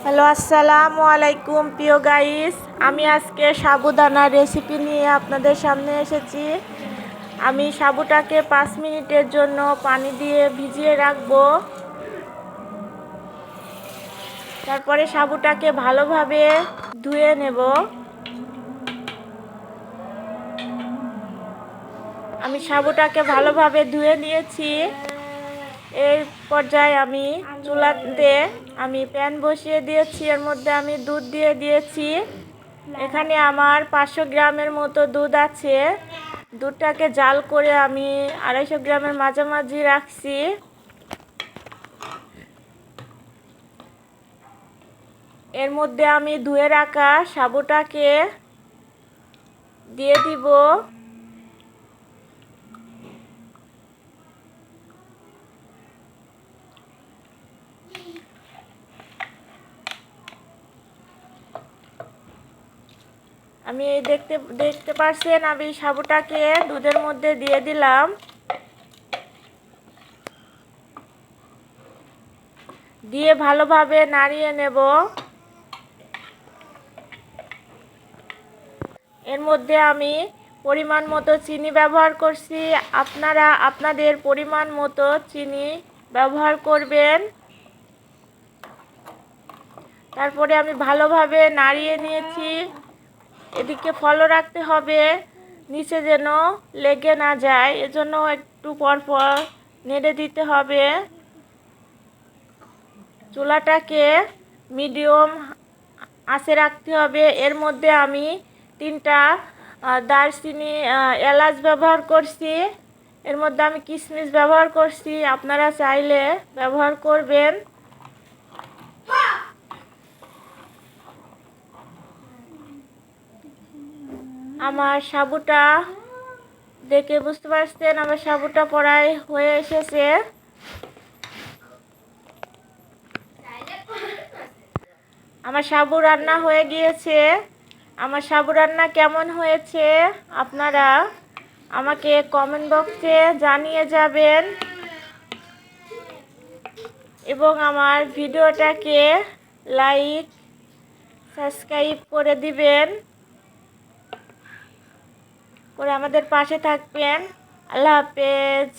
Hello, আসসালামু আলাইকুম প্রিয় গাইস। আমি আজকে সাবুদানার রেসিপি নিয়ে আপনাদের সামনে এসেছি। আমি সাবুটাকে 5 মিনিটের জন্য পানি দিয়ে ভিজিয়ে রাখবো। তারপরে সাবুটাকে ভালোভাবে ধুয়ে নেব। আমি সাবুটাকে ভালোভাবে ধুয়ে নিয়েছি। এই পর্যায়ে আমি চুলাতে প্যান বসিয়ে দিয়েছি। এর মধ্যে আমি দুধ দিয়ে দিয়েছি। এখানে আমার 500 গ্রামের মতো দুধ আছে। দুধটাকে জাল করে আমি 250 গ্রামের মাঝামাঝি রাখছি। এর মধ্যে আমি ধুয়ে রাখা সাবুটাকে দিয়ে দিব। আমি দেখতে পাচ্ছেন, আমি সাবুটাকে দুধের মধ্যে দিয়ে দিলাম। দিয়ে ভালোভাবে নাড়িয়ে নেব। এর মধ্যে আমি পরিমাণ মতো চিনি ব্যবহার করছি। আপনারা আপনাদের পরিমাণ মতো চিনি ব্যবহার করবেন। তারপরে আমি ভালোভাবে নাড়িয়ে নিয়েছি। এদিকে ফলো রাখতে হবে, নিচে যেন লেগে না যায়, এজন্য একটু পরপর নেড়ে দিতে হবে। চুলাটাকে মিডিয়াম আঁচে রাখতে হবে। এর মধ্যে আমি 3টা দারচিনি, এলাচ ব্যবহার করছি। এর মধ্যে আমি কিশমিশ ব্যবহার করছি, আপনারা চাইলে ব্যবহার করবেন। আমার সাবুটা দেখে বুঝতে পারছেন, আমার সাবুটা প্রায় হয়ে এসেছে। আমার সাবু রান্না হয়ে গিয়েছে। আমার সাবু রান্না কেমন হয়েছে আপনারা আমাকে কমেন্ট বক্সে জানিয়ে যাবেন এবং আমার ভিডিওটাকে লাইক সাবস্ক্রাইব করে দিবেন, করে আমাদের পাশে থাকবেন। আল্লাহ হাফেজ।